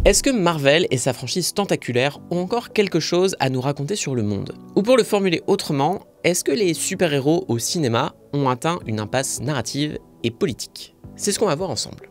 Est-ce que Marvel et sa franchise tentaculaire ont encore quelque chose à nous raconter sur le monde? Ou pour le formuler autrement, est-ce que les super-héros au cinéma ont atteint une impasse narrative et politique? C'est ce qu'on va voir ensemble.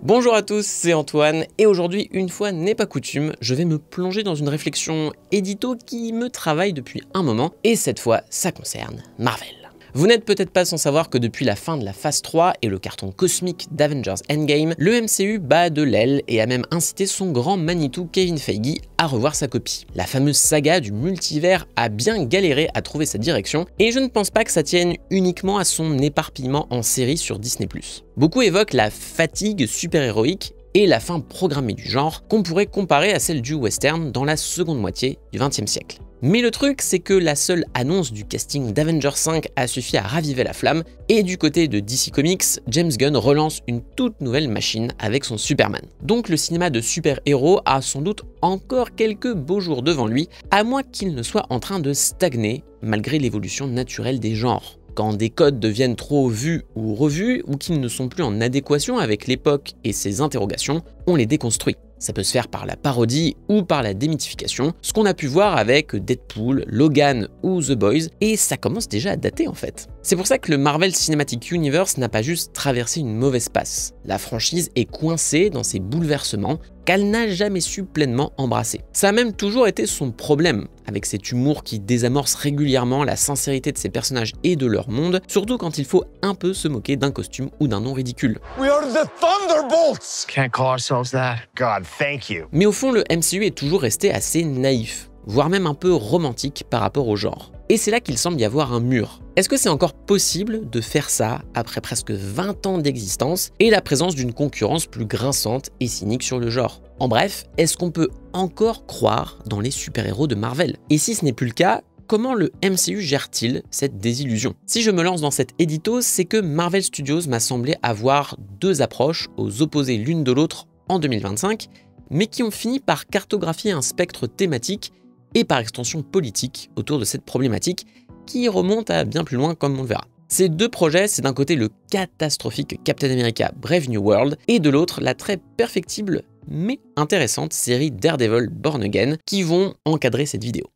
Bonjour à tous, c'est Antoine, et aujourd'hui, une fois n'est pas coutume, je vais me plonger dans une réflexion édito qui me travaille depuis un moment, et cette fois, ça concerne Marvel. Vous n'êtes peut-être pas sans savoir que depuis la fin de la phase 3 et le carton cosmique d'Avengers Endgame, le MCU bat de l'aile et a même incité son grand Manitou Kevin Feige à revoir sa copie. La fameuse saga du multivers a bien galéré à trouver sa direction, et je ne pense pas que ça tienne uniquement à son éparpillement en série sur Disney+. Beaucoup évoquent la fatigue super-héroïque et la fin programmée du genre, qu'on pourrait comparer à celle du western dans la seconde moitié du XXe siècle. Mais le truc, c'est que la seule annonce du casting d'Avengers 5 a suffi à raviver la flamme, et du côté de DC Comics, James Gunn relance une toute nouvelle machine avec son Superman. Donc le cinéma de super-héros a sans doute encore quelques beaux jours devant lui, à moins qu'il ne soit en train de stagner malgré l'évolution naturelle des genres. Quand des codes deviennent trop vus ou revus, ou qu'ils ne sont plus en adéquation avec l'époque et ses interrogations, on les déconstruit. Ça peut se faire par la parodie ou par la démythification, ce qu'on a pu voir avec Deadpool, Logan ou The Boys, et ça commence déjà à dater en fait. C'est pour ça que le Marvel Cinematic Universe n'a pas juste traversé une mauvaise passe. La franchise est coincée dans ses bouleversements qu'elle n'a jamais su pleinement embrasser. Ça a même toujours été son problème, avec cet humour qui désamorce régulièrement la sincérité de ses personnages et de leur monde, surtout quand il faut un peu se moquer d'un costume ou d'un nom ridicule. We are the Thunderbolts! Can't call ourselves that. God, thank you. Mais au fond, le MCU est toujours resté assez naïf, voire même un peu romantique par rapport au genre. Et c'est là qu'il semble y avoir un mur. Est-ce que c'est encore possible de faire ça après presque 20 ans d'existence et la présence d'une concurrence plus grinçante et cynique sur le genre? En bref, est-ce qu'on peut encore croire dans les super-héros de Marvel? Et si ce n'est plus le cas, comment le MCU gère-t-il cette désillusion? Si je me lance dans cet édito, c'est que Marvel Studios m'a semblé avoir deux approches aux opposés l'une de l'autre en 2025, mais qui ont fini par cartographier un spectre thématique et par extension politique autour de cette problématique qui remonte à bien plus loin comme on le verra. Ces deux projets, c'est d'un côté le catastrophique Captain America Brave New World et de l'autre la très perfectible mais intéressante série Daredevil Born Again qui vont encadrer cette vidéo.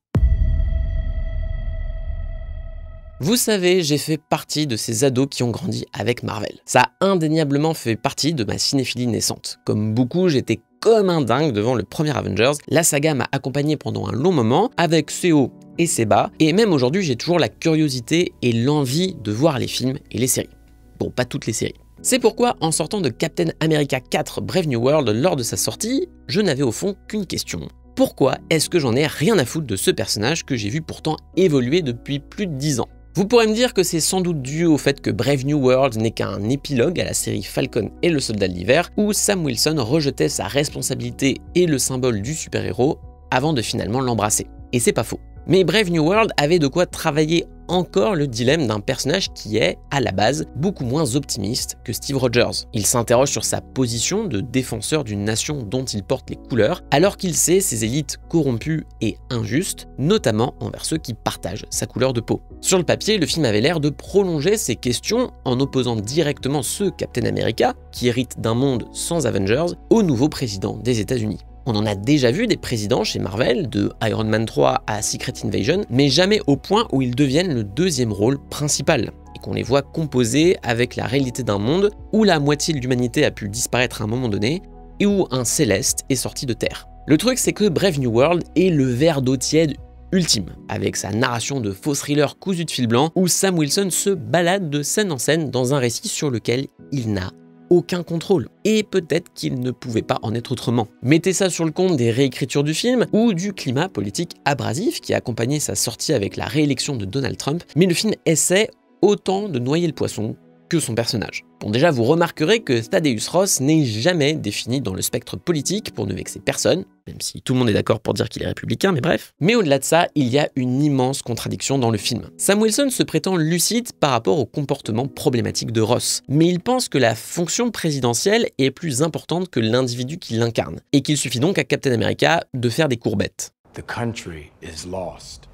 Vous savez, j'ai fait partie de ces ados qui ont grandi avec Marvel. Ça a indéniablement fait partie de ma cinéphilie naissante. Comme beaucoup, j'étais comme un dingue devant le premier Avengers. La saga m'a accompagné pendant un long moment, avec ses hauts et ses bas, et même aujourd'hui, j'ai toujours la curiosité et l'envie de voir les films et les séries. Bon, pas toutes les séries. C'est pourquoi, en sortant de Captain America 4 Brave New World lors de sa sortie, je n'avais au fond qu'une question. Pourquoi est-ce que j'en ai rien à foutre de ce personnage que j'ai vu pourtant évoluer depuis plus de 10 ans? Vous pourrez me dire que c'est sans doute dû au fait que Brave New World n'est qu'un épilogue à la série Falcon et le Soldat de l'Hiver, où Sam Wilson rejetait sa responsabilité et le symbole du super-héros avant de finalement l'embrasser. Et c'est pas faux. Mais Brave New World avait de quoi travailler encore le dilemme d'un personnage qui est, à la base, beaucoup moins optimiste que Steve Rogers. Il s'interroge sur sa position de défenseur d'une nation dont il porte les couleurs, alors qu'il sait ses élites corrompues et injustes, notamment envers ceux qui partagent sa couleur de peau. Sur le papier, le film avait l'air de prolonger ces questions en opposant directement ce Captain America, qui hérite d'un monde sans Avengers, au nouveau président des États-Unis. On en a déjà vu des présidents chez Marvel, de Iron Man 3 à Secret Invasion, mais jamais au point où ils deviennent le deuxième rôle principal, et qu'on les voit composer avec la réalité d'un monde où la moitié de l'humanité a pu disparaître à un moment donné, et où un Céleste est sorti de Terre. Le truc, c'est que Brave New World est le verre d'eau tiède ultime, avec sa narration de faux thriller cousu de fil blanc, où Sam Wilson se balade de scène en scène dans un récit sur lequel il n'a aucun contrôle. Et peut-être qu'il ne pouvait pas en être autrement. Mettez ça sur le compte des réécritures du film ou du climat politique abrasif qui a accompagné sa sortie avec la réélection de Donald Trump, mais le film essaie autant de noyer le poisson que son personnage. Bon, déjà, vous remarquerez que Thaddeus Ross n'est jamais défini dans le spectre politique pour ne vexer personne, même si tout le monde est d'accord pour dire qu'il est républicain, mais bref. Mais au-delà de ça, il y a une immense contradiction dans le film. Sam Wilson se prétend lucide par rapport au comportement problématique de Ross, mais il pense que la fonction présidentielle est plus importante que l'individu qui l'incarne, et qu'il suffit donc à Captain America de faire des courbettes. The country is lost.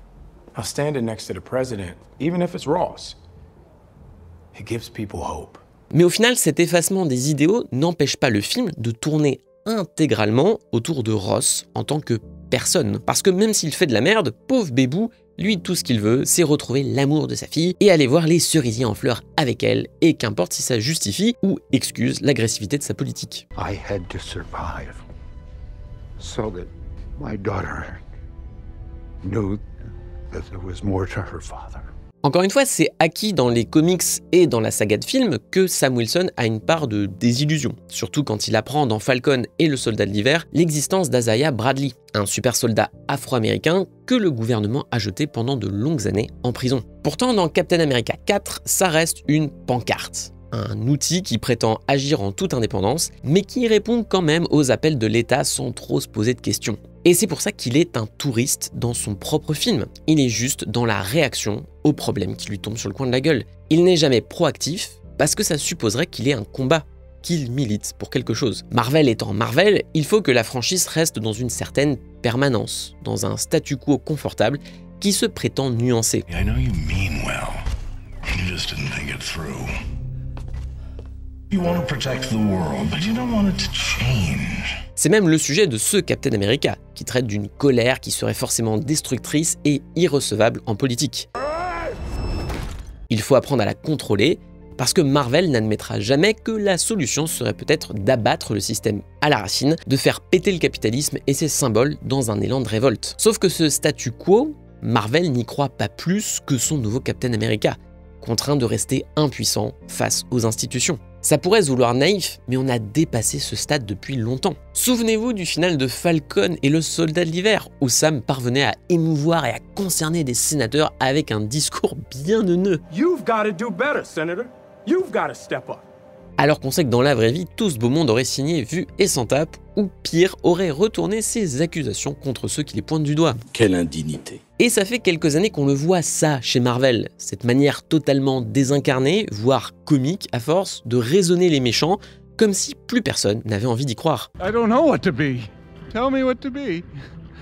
Now standing next to the president, even if it's Ross, it gives people hope. Mais au final, cet effacement des idéaux n'empêche pas le film de tourner intégralement autour de Ross en tant que personne. Parce que même s'il fait de la merde, pauvre Bébou, lui tout ce qu'il veut, c'est retrouver l'amour de sa fille et aller voir les cerisiers en fleurs avec elle, et qu'importe si ça justifie ou excuse l'agressivité de sa politique. I had to survive so that my daughter knew that there was more to her father. Encore une fois, c'est acquis dans les comics et dans la saga de films que Sam Wilson a une part de désillusion, surtout quand il apprend dans Falcon et le Soldat de l'hiver l'existence d'Isaiah Bradley, un super soldat afro-américain que le gouvernement a jeté pendant de longues années en prison. Pourtant, dans Captain America 4, ça reste une pancarte. Un outil qui prétend agir en toute indépendance, mais qui répond quand même aux appels de l'État sans trop se poser de questions. Et c'est pour ça qu'il est un touriste dans son propre film. Il est juste dans la réaction aux problèmes qui lui tombent sur le coin de la gueule. Il n'est jamais proactif parce que ça supposerait qu'il ait un combat, qu'il milite pour quelque chose. Marvel étant Marvel, il faut que la franchise reste dans une certaine permanence, dans un statu quo confortable qui se prétend nuancé. I know you mean well. You just didn't think it through. You want to protect the world, but you don't want it to change. C'est même le sujet de ce Captain America, qui traite d'une colère qui serait forcément destructrice et irrecevable en politique. Il faut apprendre à la contrôler, parce que Marvel n'admettra jamais que la solution serait peut-être d'abattre le système à la racine, de faire péter le capitalisme et ses symboles dans un élan de révolte. Sauf que ce statu quo, Marvel n'y croit pas plus que son nouveau Captain America, contraint de rester impuissant face aux institutions. Ça pourrait se vouloir naïf, mais on a dépassé ce stade depuis longtemps. Souvenez-vous du final de Falcon et le Soldat de l'hiver, où Sam parvenait à émouvoir et à concerner des sénateurs avec un discours bien neuneux. You've got to do better, Senator. You've got to step up. Alors qu'on sait que dans la vraie vie, tout ce beau monde aurait signé vu et sans tape, ou pire, aurait retourné ses accusations contre ceux qui les pointent du doigt. Quelle indignité. Et ça fait quelques années qu'on le voit ça chez Marvel, cette manière totalement désincarnée, voire comique à force, de raisonner les méchants, comme si plus personne n'avait envie d'y croire. I don't know what to be. Tell me what to be. I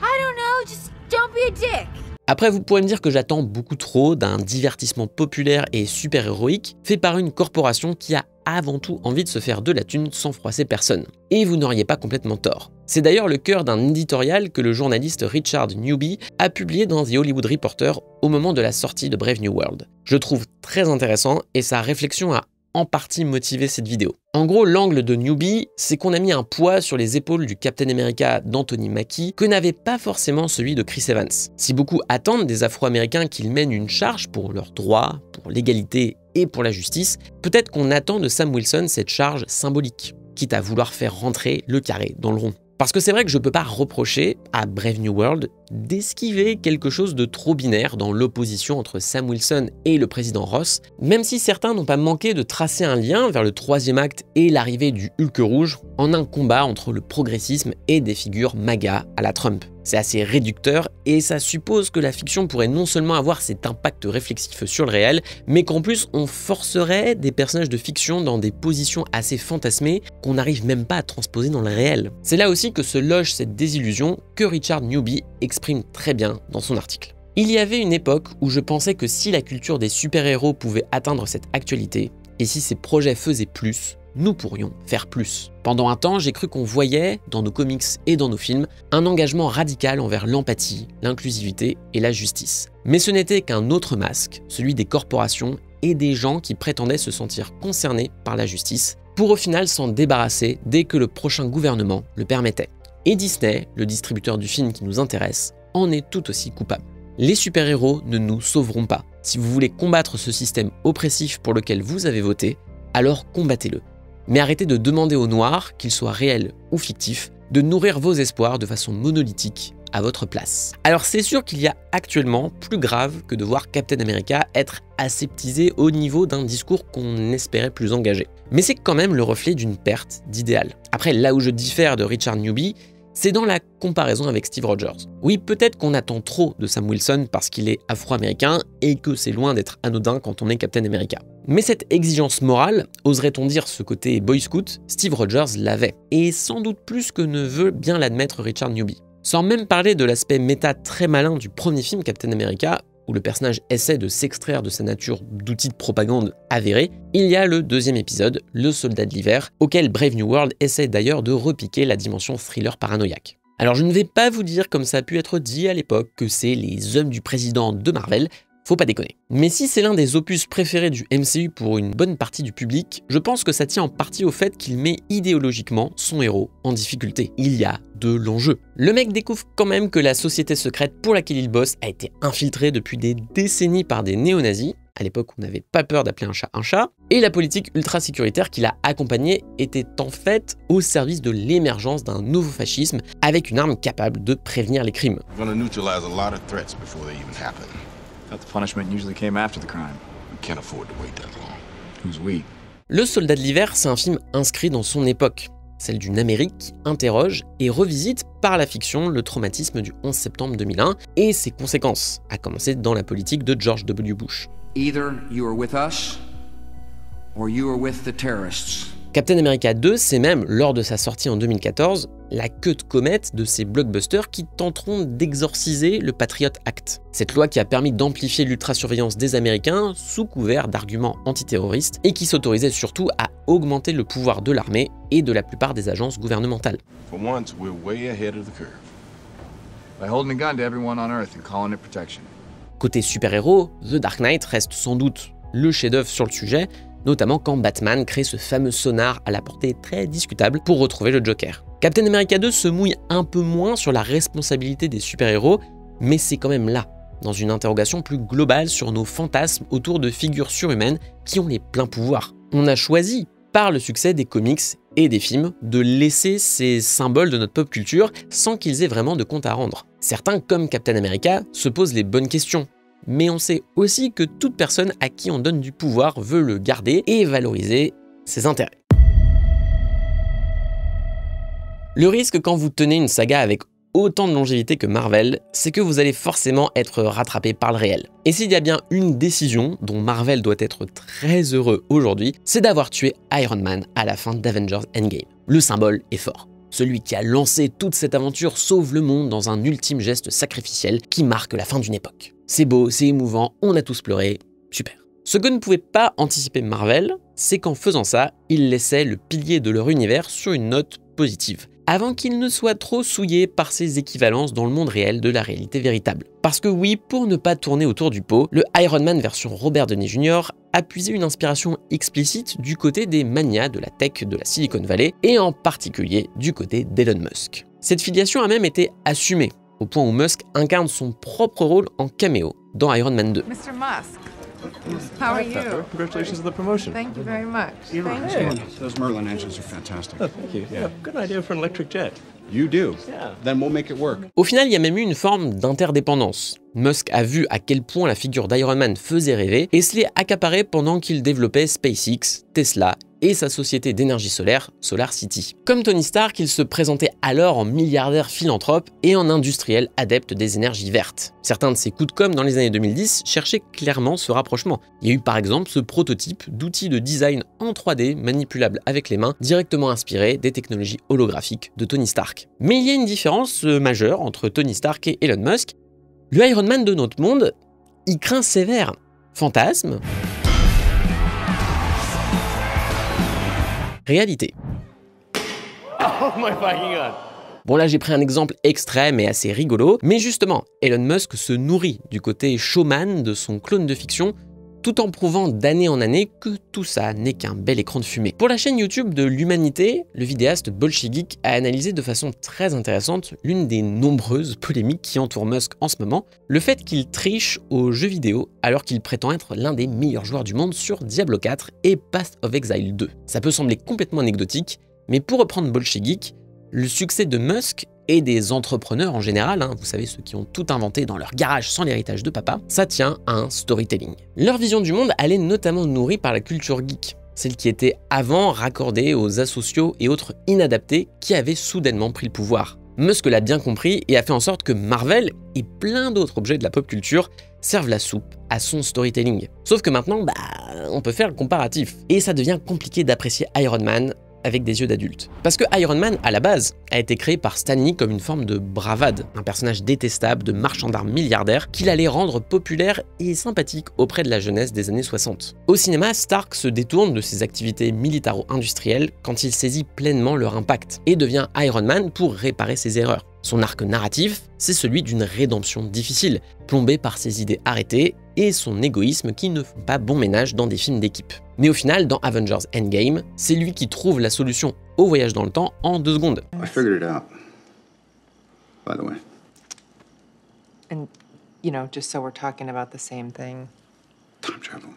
don't know, just don't be a dick. Après, vous pourrez me dire que j'attends beaucoup trop d'un divertissement populaire et super-héroïque fait par une corporation qui a avant tout envie de se faire de la thune sans froisser personne. Et vous n'auriez pas complètement tort. C'est d'ailleurs le cœur d'un éditorial que le journaliste Richard Newby a publié dans The Hollywood Reporter au moment de la sortie de Brave New World. Je trouve très intéressant et sa réflexion a en partie motivé cette vidéo. En gros, l'angle de Newby, c'est qu'on a mis un poids sur les épaules du Captain America d'Anthony Mackie que n'avait pas forcément celui de Chris Evans. Si beaucoup attendent des Afro-Américains qu'ils mènent une charge pour leurs droits, pour l'égalité et pour la justice, peut-être qu'on attend de Sam Wilson cette charge symbolique, quitte à vouloir faire rentrer le carré dans le rond. Parce que c'est vrai que je peux pas reprocher à Brave New World d'esquiver quelque chose de trop binaire dans l'opposition entre Sam Wilson et le président Ross, même si certains n'ont pas manqué de tracer un lien vers le troisième acte et l'arrivée du Hulk rouge en un combat entre le progressisme et des figures MAGA à la Trump. C'est assez réducteur et ça suppose que la fiction pourrait non seulement avoir cet impact réflexif sur le réel, mais qu'en plus on forcerait des personnages de fiction dans des positions assez fantasmées qu'on n'arrive même pas à transposer dans le réel. C'est là aussi que se loge cette désillusion que Richard Newby exprime très bien dans son article. Il y avait une époque où je pensais que si la culture des super-héros pouvait atteindre cette actualité, et si ces projets faisaient plus, nous pourrions faire plus. Pendant un temps, j'ai cru qu'on voyait, dans nos comics et dans nos films, un engagement radical envers l'empathie, l'inclusivité et la justice. Mais ce n'était qu'un autre masque, celui des corporations et des gens qui prétendaient se sentir concernés par la justice, pour au final s'en débarrasser dès que le prochain gouvernement le permettait. Et Disney, le distributeur du film qui nous intéresse, en est tout aussi coupable. Les super-héros ne nous sauveront pas. Si vous voulez combattre ce système oppressif pour lequel vous avez voté, alors combattez-le. Mais arrêtez de demander aux Noirs, qu'ils soient réels ou fictifs, de nourrir vos espoirs de façon monolithique à votre place. Alors c'est sûr qu'il y a actuellement plus grave que de voir Captain America être aseptisé au niveau d'un discours qu'on espérait plus engagé. Mais c'est quand même le reflet d'une perte d'idéal. Après, là où je diffère de Richard Newby, c'est dans la comparaison avec Steve Rogers. Oui, peut-être qu'on attend trop de Sam Wilson parce qu'il est afro-américain et que c'est loin d'être anodin quand on est Captain America. Mais cette exigence morale, oserait-on dire ce côté boy scout, Steve Rogers l'avait. Et sans doute plus que ne veut bien l'admettre Richard Newby. Sans même parler de l'aspect méta très malin du premier film Captain America, où le personnage essaie de s'extraire de sa nature d'outil de propagande avéré, il y a le deuxième épisode, Le Soldat de l'Hiver, auquel Brave New World essaie d'ailleurs de repiquer la dimension thriller paranoïaque. Alors je ne vais pas vous dire, comme ça a pu être dit à l'époque, que c'est les hommes du président de Marvel, faut pas déconner. Mais si c'est l'un des opus préférés du MCU pour une bonne partie du public, je pense que ça tient en partie au fait qu'il met idéologiquement son héros en difficulté. Il y a de l'enjeu. Le mec découvre quand même que la société secrète pour laquelle il bosse a été infiltrée depuis des décennies par des néo-nazis. À l'époque, on n'avait pas peur d'appeler un chat, et la politique ultra-sécuritaire qui l'a accompagné était en fait au service de l'émergence d'un nouveau fascisme avec une arme capable de prévenir les crimes. Le Soldat de l'Hiver, c'est un film inscrit dans son époque, celle d'une Amérique qui interroge et revisite par la fiction le traumatisme du 11 septembre 2001 et ses conséquences, à commencer dans la politique de George W. Bush. Either you are with us or you are with the terrorists. Captain America 2, c'est même, lors de sa sortie en 2014, la queue de comète de ces blockbusters qui tenteront d'exorciser le Patriot Act. Cette loi qui a permis d'amplifier l'ultra-surveillance des Américains sous couvert d'arguments antiterroristes et qui s'autorisait surtout à augmenter le pouvoir de l'armée et de la plupart des agences gouvernementales. For once, we're way ahead of the curve. By holding a gun to everyone on Earth and calling it protection. Côté super-héros, The Dark Knight reste sans doute le chef-d'œuvre sur le sujet, notamment quand Batman crée ce fameux sonar à la portée très discutable pour retrouver le Joker. Captain America 2 se mouille un peu moins sur la responsabilité des super-héros, mais c'est quand même là, dans une interrogation plus globale sur nos fantasmes autour de figures surhumaines qui ont les pleins pouvoirs. On a choisi, par le succès des comics et des films, de laisser ces symboles de notre pop culture sans qu'ils aient vraiment de compte à rendre. Certains, comme Captain America, se posent les bonnes questions. Mais on sait aussi que toute personne à qui on donne du pouvoir veut le garder et valoriser ses intérêts. Le risque quand vous tenez une saga avec autant de longévité que Marvel, c'est que vous allez forcément être rattrapé par le réel. Et s'il y a bien une décision dont Marvel doit être très heureux aujourd'hui, c'est d'avoir tué Iron Man à la fin d'Avengers Endgame. Le symbole est fort. Celui qui a lancé toute cette aventure sauve le monde dans un ultime geste sacrificiel qui marque la fin d'une époque. C'est beau, c'est émouvant, on a tous pleuré, super. Ce que ne pouvait pas anticiper Marvel, c'est qu'en faisant ça, ils laissaient le pilier de leur univers sur une note positive, avant qu'il ne soit trop souillé par ses équivalences dans le monde réel de la réalité véritable. Parce que oui, pour ne pas tourner autour du pot, le Iron Man version Robert Downey Jr. a puisé une inspiration explicite du côté des manias de la tech de la Silicon Valley, et en particulier du côté d'Elon Musk. Cette filiation a même été assumée, au point où Musk incarne son propre rôle en caméo dans Iron Man 2. Mr. Musk, how are you? Congratulations on the promotion. Thank you very much. Those Merlin engines are fantastic. Thank you. Yeah, good idea for an electric jet. You do? Yeah. Then we'll make it work. Au final, il y a même eu une forme d'interdépendance. Musk a vu à quel point la figure d'Iron Man faisait rêver et se l'est accaparé pendant qu'il développait SpaceX, Tesla et sa société d'énergie solaire, Solar City. Comme Tony Stark, il se présentait alors en milliardaire philanthrope et en industriel adepte des énergies vertes. Certains de ses coups de com' dans les années 2010 cherchaient clairement ce rapprochement. Il y a eu par exemple ce prototype d'outil de design en 3D manipulable avec les mains, directement inspiré des technologies holographiques de Tony Stark. Mais il y a une différence majeure entre Tony Stark et Elon Musk. Le Iron Man de notre monde, il craint sévère. Fantasme. Réalité. Oh my fucking god. Bon là j'ai pris un exemple extrême et assez rigolo, mais justement, Elon Musk se nourrit du côté showman de son clone de fiction, tout en prouvant d'année en année que tout ça n'est qu'un bel écran de fumée. Pour la chaîne YouTube de l'Humanité, le vidéaste Bolshevik a analysé de façon très intéressante l'une des nombreuses polémiques qui entourent Musk en ce moment, le fait qu'il triche aux jeux vidéo alors qu'il prétend être l'un des meilleurs joueurs du monde sur Diablo 4 et Path of Exile 2. Ça peut sembler complètement anecdotique, mais pour reprendre Bolshevik, le succès de Musk et des entrepreneurs en général, vous savez ceux qui ont tout inventé dans leur garage sans l'héritage de papa, ça tient à un storytelling. Leur vision du monde elle est notamment nourrie par la culture geek, celle qui était avant raccordée aux asociaux et autres inadaptés qui avaient soudainement pris le pouvoir. Musk l'a bien compris et a fait en sorte que Marvel et plein d'autres objets de la pop culture servent la soupe à son storytelling. Sauf que maintenant, on peut faire le comparatif. Et ça devient compliqué d'apprécier Iron Man avec des yeux d'adulte. Parce que Iron Man, à la base, a été créé par Stan Lee comme une forme de bravade, un personnage détestable de marchand d'armes milliardaire qu'il allait rendre populaire et sympathique auprès de la jeunesse des années 60. Au cinéma, Stark se détourne de ses activités militaro-industrielles quand il saisit pleinement leur impact et devient Iron Man pour réparer ses erreurs. Son arc narratif, c'est celui d'une rédemption difficile, plombée par ses idées arrêtées et son égoïsme qui ne font pas bon ménage dans des films d'équipe. Mais au final, dans Avengers Endgame, c'est lui qui trouve la solution au voyage dans le temps en 2 secondes. I figured it out, by the way. And, you know, just so we're talking about the same thing. Time travel.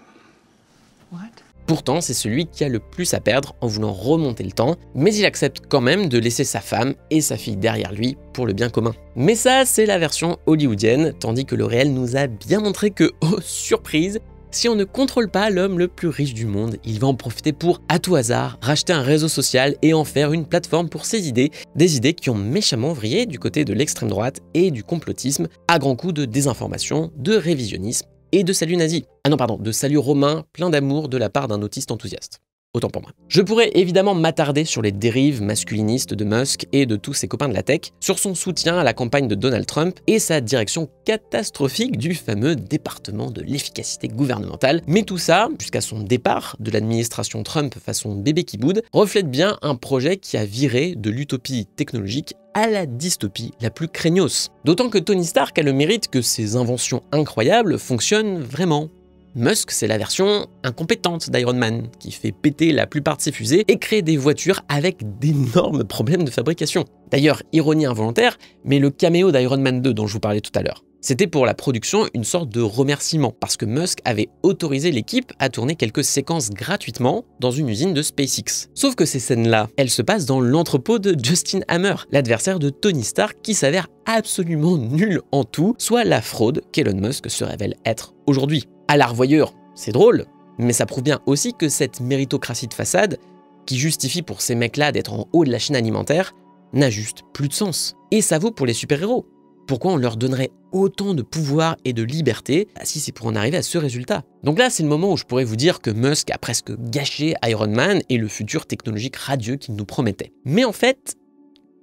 What? Pourtant, c'est celui qui a le plus à perdre en voulant remonter le temps, mais il accepte quand même de laisser sa femme et sa fille derrière lui pour le bien commun. Mais ça, c'est la version hollywoodienne, tandis que le réel nous a bien montré que, oh surprise, si on ne contrôle pas l'homme le plus riche du monde, il va en profiter pour, à tout hasard, racheter un réseau social et en faire une plateforme pour ses idées, des idées qui ont méchamment vrillé du côté de l'extrême droite et du complotisme, à grands coups de désinformation, de révisionnisme et de salut nazi. Ah non pardon, de salut romain plein d'amour de la part d'un autiste enthousiaste. Autant pour moi. Je pourrais évidemment m'attarder sur les dérives masculinistes de Musk et de tous ses copains de la tech, sur son soutien à la campagne de Donald Trump et sa direction catastrophique du fameux département de l'efficacité gouvernementale. Mais tout ça, jusqu'à son départ de l'administration Trump façon bébé qui boude, reflète bien un projet qui a viré de l'utopie technologique à la dystopie la plus craignos. D'autant que Tony Stark a le mérite que ses inventions incroyables fonctionnent vraiment. Musk, c'est la version incompétente d'Iron Man, qui fait péter la plupart de ses fusées et crée des voitures avec d'énormes problèmes de fabrication. D'ailleurs, ironie involontaire, mais le caméo d'Iron Man 2 dont je vous parlais tout à l'heure, c'était pour la production une sorte de remerciement, parce que Musk avait autorisé l'équipe à tourner quelques séquences gratuitement dans une usine de SpaceX. Sauf que ces scènes-là, elles se passent dans l'entrepôt de Justin Hammer, l'adversaire de Tony Stark qui s'avère absolument nul en tout, soit la fraude qu'Elon Musk se révèle être aujourd'hui. À la revoyure, c'est drôle, mais ça prouve bien aussi que cette méritocratie de façade, qui justifie pour ces mecs-là d'être en haut de la chaîne alimentaire, n'a juste plus de sens. Et ça vaut pour les super-héros. Pourquoi on leur donnerait autant de pouvoir et de liberté si c'est pour en arriver à ce résultat? Donc là, c'est le moment où je pourrais vous dire que Musk a presque gâché Iron Man et le futur technologique radieux qu'il nous promettait. Mais en fait,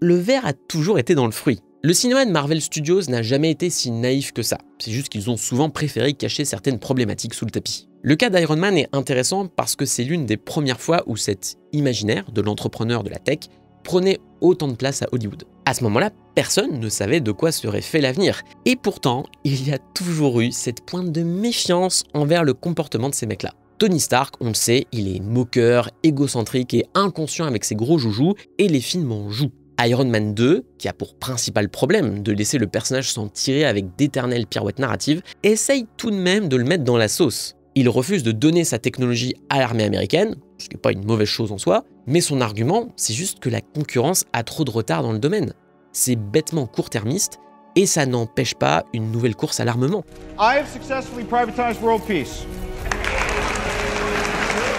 le verre a toujours été dans le fruit. Le cinéma de Marvel Studios n'a jamais été si naïf que ça. C'est juste qu'ils ont souvent préféré cacher certaines problématiques sous le tapis. Le cas d'Iron Man est intéressant parce que c'est l'une des premières fois où cet imaginaire de l'entrepreneur de la tech prenait autant de place à Hollywood. À ce moment-là, personne ne savait de quoi serait fait l'avenir. Et pourtant, il y a toujours eu cette pointe de méfiance envers le comportement de ces mecs-là. Tony Stark, on le sait, il est moqueur, égocentrique et inconscient avec ses gros joujoux, et les films en jouent. Iron Man 2, qui a pour principal problème de laisser le personnage s'en tirer avec d'éternelles pirouettes narratives, essaye tout de même de le mettre dans la sauce. Il refuse de donner sa technologie à l'armée américaine, ce qui n'est pas une mauvaise chose en soi, mais son argument, c'est juste que la concurrence a trop de retard dans le domaine. C'est bêtement court-termiste, et ça n'empêche pas une nouvelle course à l'armement. I have successfully privatized world peace.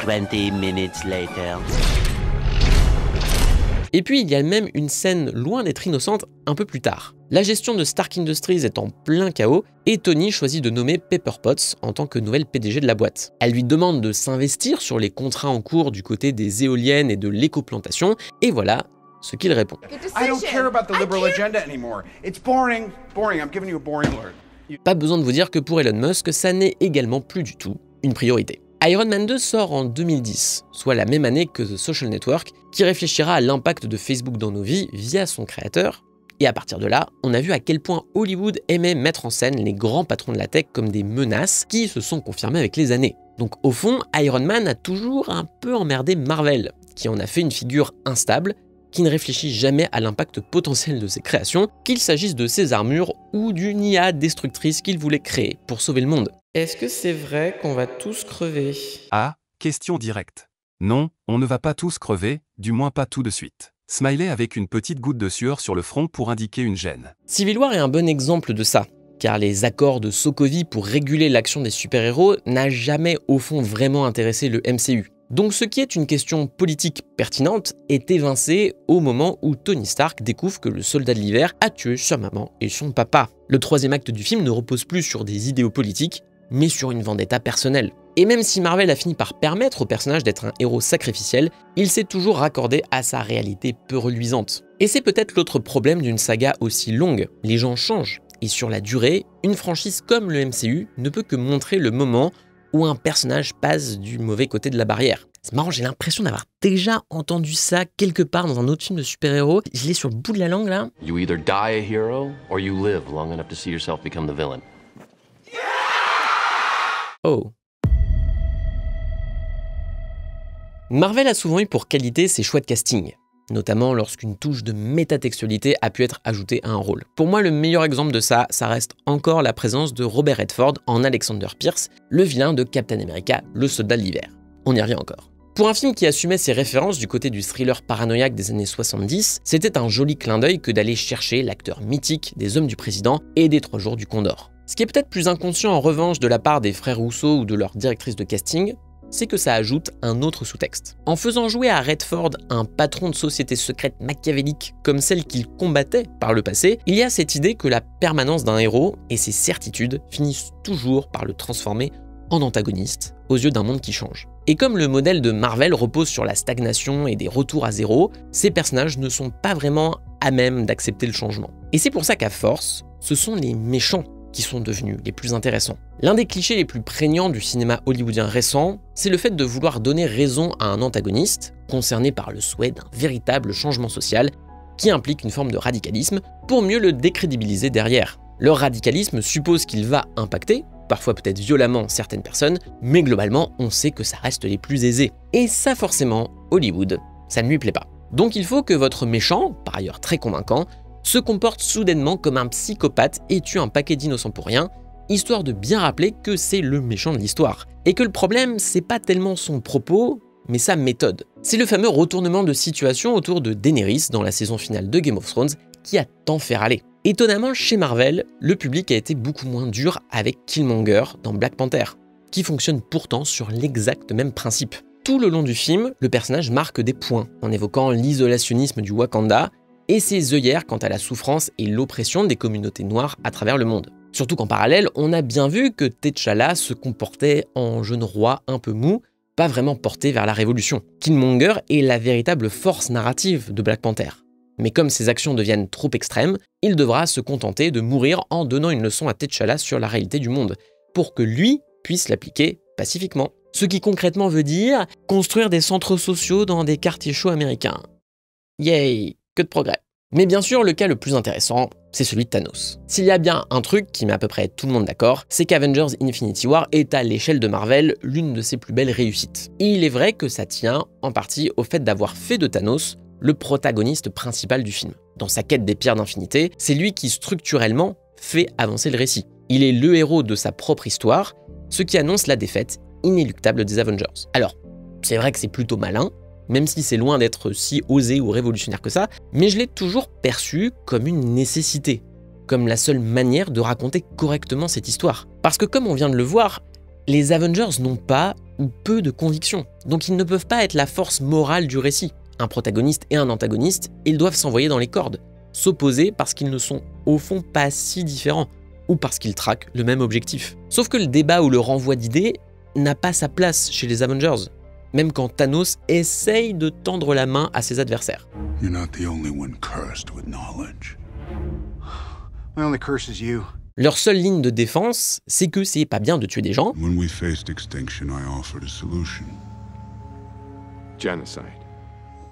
20 minutes later. Et puis il y a même une scène loin d'être innocente un peu plus tard. La gestion de Stark Industries est en plein chaos et Tony choisit de nommer Pepper Potts en tant que nouvelle PDG de la boîte. Elle lui demande de s'investir sur les contrats en cours du côté des éoliennes et de l'écoplantation et voilà ce qu'il répond. I don't care about the liberal agenda anymore. It's boring. Boring. I'm giving you a boring word. Pas besoin de vous dire que pour Elon Musk, ça n'est également plus du tout une priorité. Iron Man 2 sort en 2010, soit la même année que The Social Network, qui réfléchira à l'impact de Facebook dans nos vies via son créateur. Et à partir de là, on a vu à quel point Hollywood aimait mettre en scène les grands patrons de la tech comme des menaces qui se sont confirmées avec les années. Donc au fond, Iron Man a toujours un peu emmerdé Marvel, qui en a fait une figure instable, qui ne réfléchit jamais à l'impact potentiel de ses créations, qu'il s'agisse de ses armures ou d'une IA destructrice qu'il voulait créer pour sauver le monde. Est-ce que c'est vrai qu'on va tous crever? Ah, question directe. Non, on ne va pas tous crever, du moins pas tout de suite. Smiley avec une petite goutte de sueur sur le front pour indiquer une gêne. Civil War est un bon exemple de ça, car les accords de Sokovie pour réguler l'action des super-héros n'a jamais au fond vraiment intéressé le MCU. Donc ce qui est une question politique pertinente est évincé au moment où Tony Stark découvre que le soldat de l'hiver a tué sa maman et son papa. Le troisième acte du film ne repose plus sur des idéaux politiques, mais sur une vendetta personnelle. Et même si Marvel a fini par permettre au personnage d'être un héros sacrificiel, il s'est toujours raccordé à sa réalité peu reluisante. Et c'est peut-être l'autre problème d'une saga aussi longue, les gens changent. Et sur la durée, une franchise comme le MCU ne peut que montrer le moment où un personnage passe du mauvais côté de la barrière. C'est marrant, j'ai l'impression d'avoir déjà entendu ça quelque part dans un autre film de super-héros. Je l'ai sur le bout de la langue là. You either die a hero or you live long enough to see yourself become the villain. Oh. Marvel a souvent eu pour qualité ses choix de casting, notamment lorsqu'une touche de métatextualité a pu être ajoutée à un rôle. Pour moi, le meilleur exemple de ça reste encore la présence de Robert Redford en Alexander Pierce, le vilain de Captain America, le soldat de l'hiver. On y revient encore. Pour un film qui assumait ses références du côté du thriller paranoïaque des années 70, c'était un joli clin d'œil que d'aller chercher l'acteur mythique des Hommes du Président et des 3 jours du Condor. Ce qui est peut-être plus inconscient en revanche de la part des frères Rousseau ou de leur directrice de casting, c'est que ça ajoute un autre sous-texte. En faisant jouer à Redford un patron de société secrète machiavélique comme celle qu'il combattait par le passé, il y a cette idée que la permanence d'un héros et ses certitudes finissent toujours par le transformer en antagoniste aux yeux d'un monde qui change. Et comme le modèle de Marvel repose sur la stagnation et des retours à zéro, ces personnages ne sont pas vraiment à même d'accepter le changement. Et c'est pour ça qu'à force, ce sont les méchants qui sont devenus les plus intéressants. L'un des clichés les plus prégnants du cinéma hollywoodien récent, c'est le fait de vouloir donner raison à un antagoniste, concerné par le souhait d'un véritable changement social, qui implique une forme de radicalisme, pour mieux le décrédibiliser derrière. Leur radicalisme suppose qu'il va impacter, parfois peut-être violemment certaines personnes, mais globalement, on sait que ça reste les plus aisés. Et ça forcément, Hollywood, ça ne lui plaît pas. Donc il faut que votre méchant, par ailleurs très convaincant, se comporte soudainement comme un psychopathe et tue un paquet d'innocents pour rien, histoire de bien rappeler que c'est le méchant de l'histoire. Et que le problème, c'est pas tellement son propos, mais sa méthode. C'est le fameux retournement de situation autour de Daenerys dans la saison finale de Game of Thrones qui a tant fait râler. Étonnamment, chez Marvel, le public a été beaucoup moins dur avec Killmonger dans Black Panther, qui fonctionne pourtant sur l'exact même principe. Tout le long du film, le personnage marque des points en évoquant l'isolationnisme du Wakanda et ses œillères quant à la souffrance et l'oppression des communautés noires à travers le monde. Surtout qu'en parallèle, on a bien vu que T'Challa se comportait en jeune roi un peu mou, pas vraiment porté vers la révolution. Killmonger est la véritable force narrative de Black Panther. Mais comme ses actions deviennent trop extrêmes, il devra se contenter de mourir en donnant une leçon à T'Challa sur la réalité du monde, pour que lui puisse l'appliquer pacifiquement. Ce qui concrètement veut dire construire des centres sociaux dans des quartiers chauds américains. Yay, que de progrès. Mais bien sûr, le cas le plus intéressant, c'est celui de Thanos. S'il y a bien un truc qui met à peu près tout le monde d'accord, c'est qu'Avengers Infinity War est à l'échelle de Marvel l'une de ses plus belles réussites. Et il est vrai que ça tient en partie au fait d'avoir fait de Thanos le protagoniste principal du film. Dans sa quête des pierres d'infinité, c'est lui qui structurellement fait avancer le récit. Il est le héros de sa propre histoire, ce qui annonce la défaite inéluctable des Avengers. Alors, c'est vrai que c'est plutôt malin, même si c'est loin d'être si osé ou révolutionnaire que ça, mais je l'ai toujours perçu comme une nécessité, comme la seule manière de raconter correctement cette histoire. Parce que comme on vient de le voir, les Avengers n'ont pas ou peu de conviction, donc ils ne peuvent pas être la force morale du récit. Un protagoniste et un antagoniste, ils doivent s'envoyer dans les cordes, s'opposer parce qu'ils ne sont au fond pas si différents, ou parce qu'ils traquent le même objectif. Sauf que le débat ou le renvoi d'idées n'a pas sa place chez les Avengers, même quand Thanos essaye de tendre la main à ses adversaires. You're not the only one cursed with knowledge. My only curse is you. Leur seule ligne de défense, c'est que c'est pas bien de tuer des gens. When we faced extinction, I offered a solution. Genocide.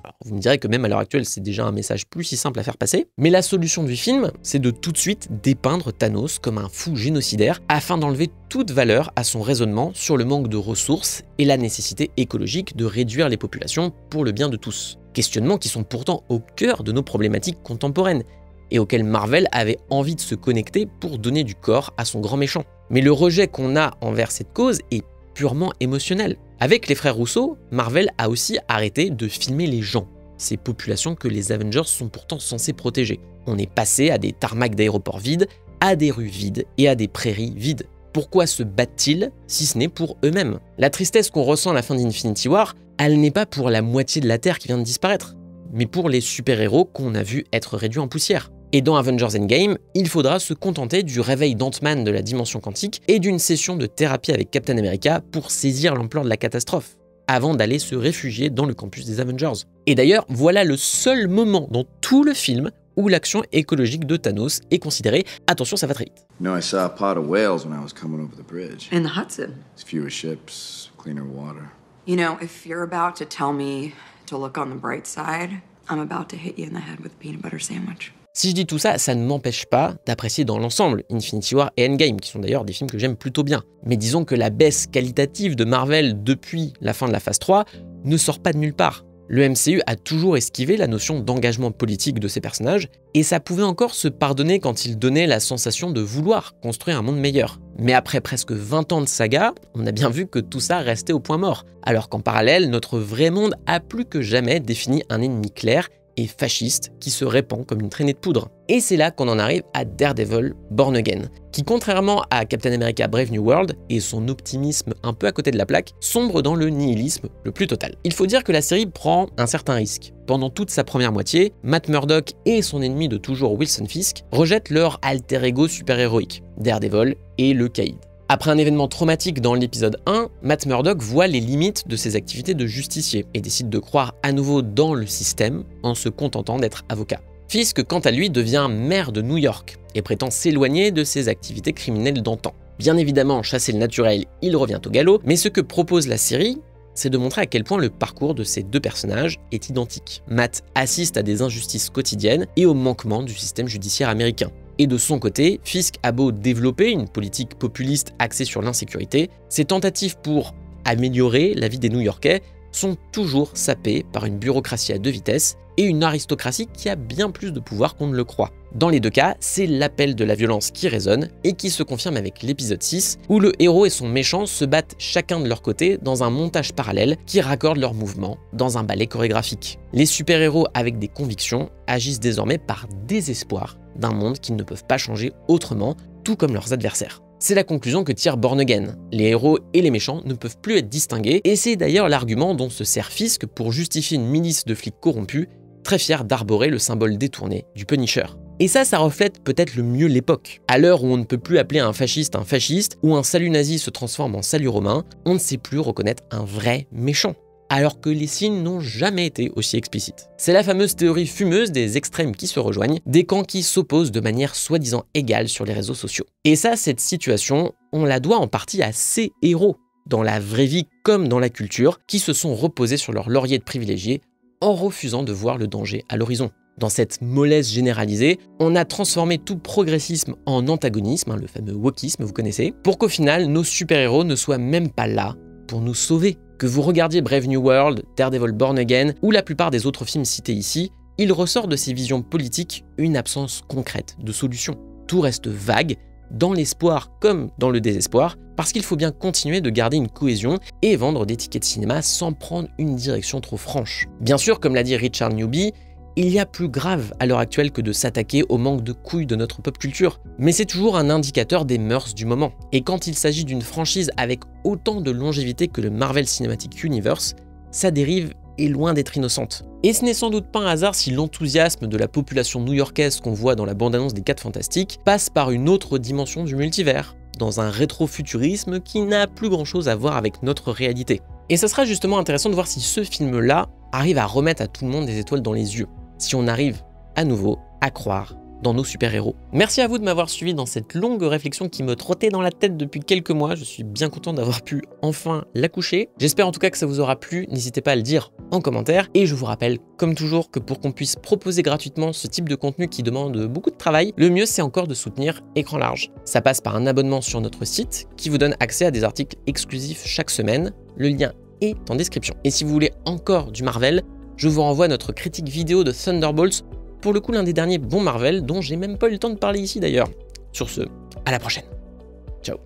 Alors, vous me direz que même à l'heure actuelle, c'est déjà un message plus si simple à faire passer. Mais la solution du film, c'est de tout de suite dépeindre Thanos comme un fou génocidaire afin d'enlever toute valeur à son raisonnement sur le manque de ressources et la nécessité écologique de réduire les populations pour le bien de tous. Questionnements qui sont pourtant au cœur de nos problématiques contemporaines et auxquels Marvel avait envie de se connecter pour donner du corps à son grand méchant. Mais le rejet qu'on a envers cette cause est purement émotionnel. Avec les frères Rousseau, Marvel a aussi arrêté de filmer les gens, ces populations que les Avengers sont pourtant censés protéger. On est passé à des tarmacs d'aéroports vides, à des rues vides et à des prairies vides. Pourquoi se battent-ils si ce n'est pour eux-mêmes? La tristesse qu'on ressent à la fin d'Infinity War, elle n'est pas pour la moitié de la Terre qui vient de disparaître, mais pour les super-héros qu'on a vus être réduits en poussière. Et dans Avengers Endgame, il faudra se contenter du réveil d'Ant-Man de la dimension quantique et d'une session de thérapie avec Captain America pour saisir l'ampleur de la catastrophe, avant d'aller se réfugier dans le campus des Avengers. Et d'ailleurs, voilà le seul moment dans tout le film où l'action écologique de Thanos est considérée. Attention, ça va très vite. You know, I saw a pod of whales when I was coming over the bridge. In the Hudson? There's fewer ships, cleaner water. You know, if you're about to tell me to look on the bright side, I'm about to hit you in the head with a peanut butter sandwich. Si je dis tout ça, ça ne m'empêche pas d'apprécier dans l'ensemble Infinity War et Endgame, qui sont d'ailleurs des films que j'aime plutôt bien. Mais disons que la baisse qualitative de Marvel depuis la fin de la phase 3 ne sort pas de nulle part. Le MCU a toujours esquivé la notion d'engagement politique de ses personnages, et ça pouvait encore se pardonner quand il donnait la sensation de vouloir construire un monde meilleur. Mais après presque 20 ans de saga, on a bien vu que tout ça restait au point mort, alors qu'en parallèle, notre vrai monde a plus que jamais défini un ennemi clair et fasciste qui se répand comme une traînée de poudre. Et c'est là qu'on en arrive à Daredevil Born Again, qui contrairement à Captain America Brave New World et son optimisme un peu à côté de la plaque, sombre dans le nihilisme le plus total. Il faut dire que la série prend un certain risque. Pendant toute sa première moitié, Matt Murdock et son ennemi de toujours Wilson Fisk rejettent leur alter ego super-héroïque, Daredevil et le Caïd. Après un événement traumatique dans l'épisode 1, Matt Murdock voit les limites de ses activités de justicier et décide de croire à nouveau dans le système en se contentant d'être avocat. Fisk, quant à lui, devient maire de New York et prétend s'éloigner de ses activités criminelles d'antan. Bien évidemment, chassé le naturel, il revient au galop, mais ce que propose la série, c'est de montrer à quel point le parcours de ces deux personnages est identique. Matt assiste à des injustices quotidiennes et aux manquements du système judiciaire américain. Et de son côté, Fisk a beau développer une politique populiste axée sur l'insécurité, ses tentatives pour améliorer la vie des New-Yorkais sont toujours sapées par une bureaucratie à deux vitesses et une aristocratie qui a bien plus de pouvoir qu'on ne le croit. Dans les deux cas, c'est l'appel de la violence qui résonne et qui se confirme avec l'épisode 6, où le héros et son méchant se battent chacun de leur côté dans un montage parallèle qui raccorde leurs mouvements dans un ballet chorégraphique. Les super-héros avec des convictions agissent désormais par désespoir d'un monde qu'ils ne peuvent pas changer autrement, tout comme leurs adversaires. C'est la conclusion que tire Born Again. Les héros et les méchants ne peuvent plus être distingués, et c'est d'ailleurs l'argument dont se sert Fisk pour justifier une milice de flics corrompus, très fiers d'arborer le symbole détourné du Punisher. Et ça reflète peut-être le mieux l'époque. À l'heure où on ne peut plus appeler un fasciste, où un salut nazi se transforme en salut romain, on ne sait plus reconnaître un vrai méchant, alors que les signes n'ont jamais été aussi explicites. C'est la fameuse théorie fumeuse des extrêmes qui se rejoignent, des camps qui s'opposent de manière soi-disant égale sur les réseaux sociaux. Et ça, cette situation, on la doit en partie à ces héros, dans la vraie vie comme dans la culture, qui se sont reposés sur leur laurier de privilégiés en refusant de voir le danger à l'horizon. Dans cette mollesse généralisée, on a transformé tout progressisme en antagonisme, le fameux wokisme, vous connaissez, pour qu'au final, nos super-héros ne soient même pas là pour nous sauver. Que vous regardiez Brave New World, Daredevil Born Again ou la plupart des autres films cités ici, il ressort de ces visions politiques une absence concrète de solution. Tout reste vague, dans l'espoir comme dans le désespoir, parce qu'il faut bien continuer de garder une cohésion et vendre des tickets de cinéma sans prendre une direction trop franche. Bien sûr, comme l'a dit Richard Newby, il y a plus grave à l'heure actuelle que de s'attaquer au manque de couilles de notre pop culture, mais c'est toujours un indicateur des mœurs du moment. Et quand il s'agit d'une franchise avec autant de longévité que le Marvel Cinematic Universe, sa dérive est loin d'être innocente. Et ce n'est sans doute pas un hasard si l'enthousiasme de la population new-yorkaise qu'on voit dans la bande-annonce des 4 Fantastiques passe par une autre dimension du multivers, dans un rétrofuturisme qui n'a plus grand-chose à voir avec notre réalité. Et ça sera justement intéressant de voir si ce film-là arrive à remettre à tout le monde des étoiles dans les yeux. Si on arrive à nouveau à croire dans nos super-héros. Merci à vous de m'avoir suivi dans cette longue réflexion qui me trottait dans la tête depuis quelques mois. Je suis bien content d'avoir pu enfin la coucher. J'espère en tout cas que ça vous aura plu. N'hésitez pas à le dire en commentaire. Et je vous rappelle, comme toujours, que pour qu'on puisse proposer gratuitement ce type de contenu qui demande beaucoup de travail, le mieux c'est encore de soutenir Écran Large. Ça passe par un abonnement sur notre site qui vous donne accès à des articles exclusifs chaque semaine. Le lien est en description. Et si vous voulez encore du Marvel, je vous renvoie à notre critique vidéo de Thunderbolts, pour le coup l'un des derniers bons Marvel dont j'ai même pas eu le temps de parler ici d'ailleurs. Sur ce, à la prochaine. Ciao.